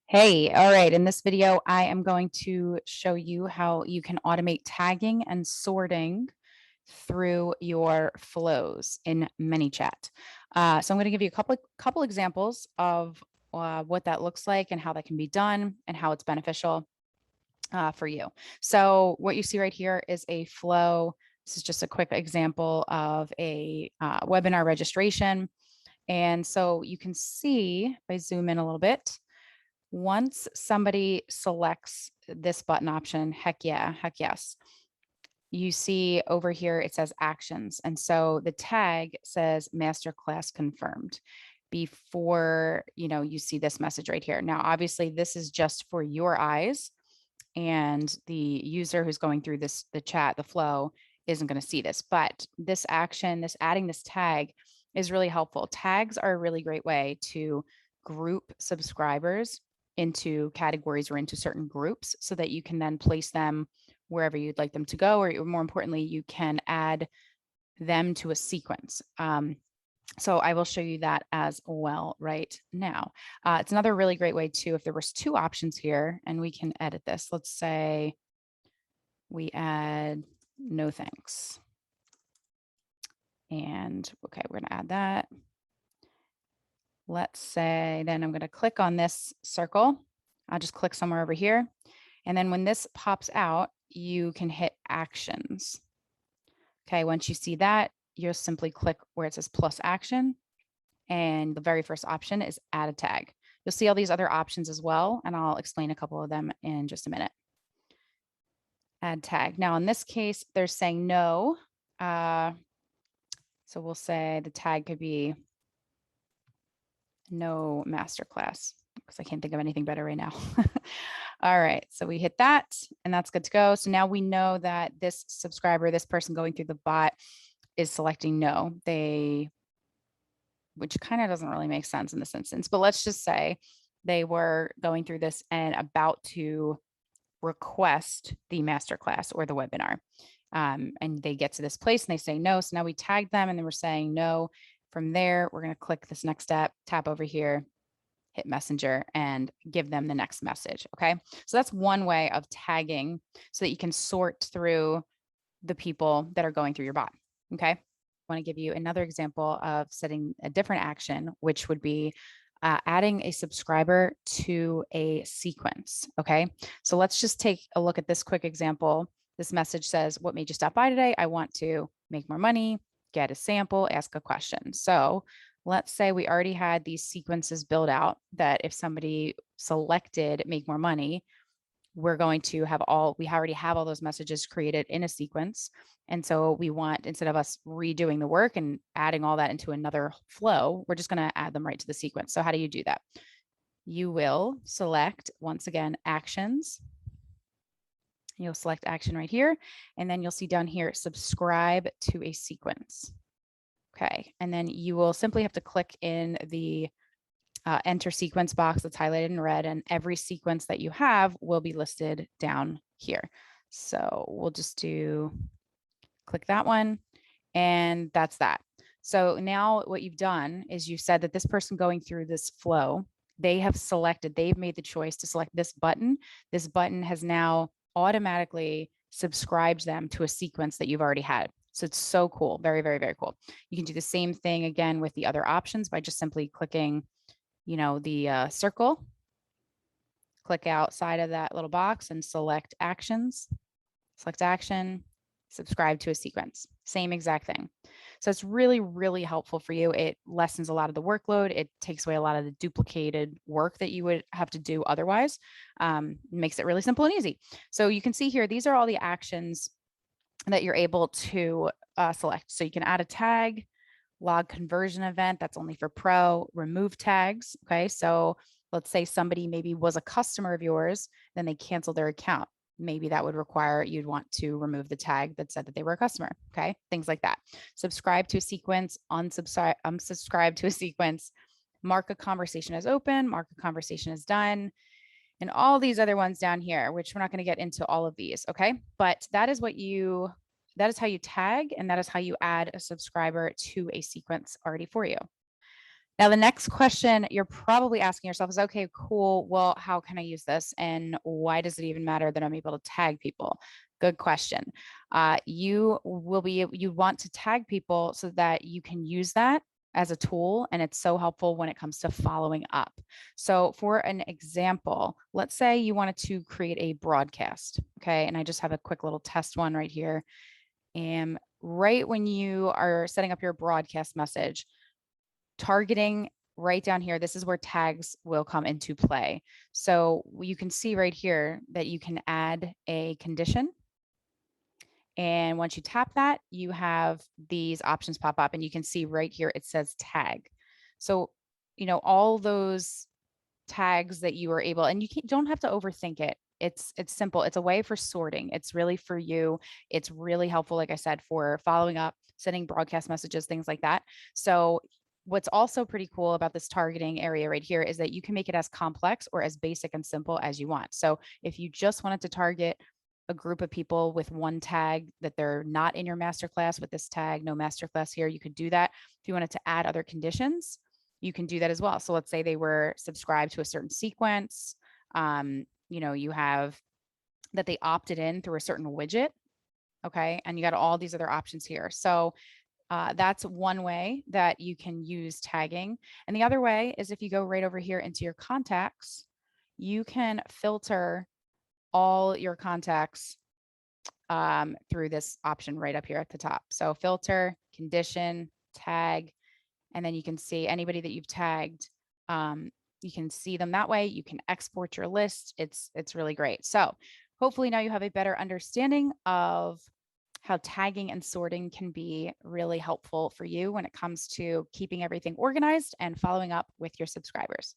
Hey, all right. In this video, I am going to show you how you can automate tagging and sorting through your flows in ManyChat. So I'm going to give you a couple examples of what that looks like and how that can be done and how it's beneficial for you. So what you see right here is a flow. This is just a quick example of a webinar registration. And so you can see, if I zoom in a little bit, once somebody selects this button option, heck yeah, heck yes, you see over here, it says actions. And so the tag says masterclass confirmed before, you see this message right here. Now, obviously this is just for your eyes, and the user who's going through the chat, the flow, isn't going to see this, but this action, this adding this tag is really helpful. Tags are a really great way to group subscribers into categories or into certain groups so that you can then place them wherever you'd like them to go, or more importantly, you can add them to a sequence. So I will show you that as well right now. It's another really great way too, if there was two options here and we can edit this. Let's say we add no thanks. And okay, we're gonna add that. Let's say then I'm gonna click on this circle. I'll just click somewhere over here. And then when this pops out, you can hit actions. Okay, once you see that, you'll simply click where it says plus action. And the very first option is add a tag. You'll see all these other options as well, and I'll explain a couple of them in just a minute. Add tag. Now, in this case, they're saying no. So we'll say the tag could be no masterclass, because I can't think of anything better right now. All right, so we hit that, and that's good to go. So now we know that this subscriber, this person going through the bot, is selecting no. Which kind of doesn't really make sense in this instance, but let's just say they were going through this and about to request the masterclass or the webinar. And they get to this place and they say no. So now we tag them and then we're saying no. From there, we're going to click this next step, tap over here, hit messenger, and give them the next message. Okay. So that's one way of tagging so that you can sort through the people that are going through your bot. Okay. I want to give you another example of setting a different action, which would be adding a subscriber to a sequence. Okay. So let's just take a look at this quick example. This message says, what made you stop by today? I want to make more money, get a sample, ask a question. So let's say we already had these sequences built out that if somebody selected make more money, we're going to have we already have all those messages created in a sequence. And so we want, instead of us redoing the work and adding all that into another flow, we're just going to add them right to the sequence. So how do you do that? You will select, once again, actions. You'll select action right here. And then you'll see down here, subscribe to a sequence. Okay. And then you will simply have to click in the enter sequence box that's highlighted in red, and every sequence that you have will be listed down here. So we'll just click that one, and that's that. So now what you've done is you've said that this person going through this flow, they've made the choice to select this button. This button has now automatically subscribed them to a sequence that you've already had. So it's so cool. Very, very, very cool. You can do the same thing again with the other options by just simply clicking the circle, click outside of that little box and select actions, select action, subscribe to a sequence, same exact thing. So it's really, really helpful for you. It lessens a lot of the workload. It takes away a lot of the duplicated work that you would have to do otherwise. Makes it really simple and easy. So you can see here, these are all the actions that you're able to select. So you can add a tag, log conversion event, that's only for pro, remove tags. Okay, so let's say somebody maybe was a customer of yours, then they canceled their account. Maybe that would require you'd want to remove the tag that said that they were a customer. Okay, things like that. Subscribe to a sequence, unsubscribe to a sequence, mark a conversation as open, mark a conversation as done, and all these other ones down here, which we're not going to get into all of these. Okay, but that is how you tag, and that is how you add a subscriber to a sequence already for you. Now, the next question you're probably asking yourself is, okay, cool. Well, how can I use this? And why does it even matter that I'm able to tag people? Good question. You want to tag people so that you can use that as a tool. And it's so helpful when it comes to following up. So, for an example, let's say you wanted to create a broadcast. Okay. And I just have a quick little test one right here. And right when you are setting up your broadcast message, targeting right down here, this is where tags will come into play. So you can see right here that you can add a condition. And once you tap that, you have these options pop up and you can see right here, it says tag. So, all those tags that you are able, and don't have to overthink it. It's simple. It's a way for sorting. It's really for you. It's really helpful, like I said, for following up, sending broadcast messages, things like that. So what's also pretty cool about this targeting area right here is that you can make it as complex or as basic and simple as you want. So if you just wanted to target a group of people with one tag that they're not in your masterclass with this tag, no masterclass here, you could do that. If you wanted to add other conditions, you can do that as well. So let's say they were subscribed to a certain sequence. You have that they opted in through a certain widget. Okay. And you got all these other options here. So that's one way that you can use tagging. And the other way is if you go right over here into your contacts, you can filter all your contacts through this option right up here at the top. So filter, condition, tag, and then you can see anybody that you've tagged. You can see them that way. You can export your list. It's really great. So hopefully now you have a better understanding of how tagging and sorting can be really helpful for you when it comes to keeping everything organized and following up with your subscribers.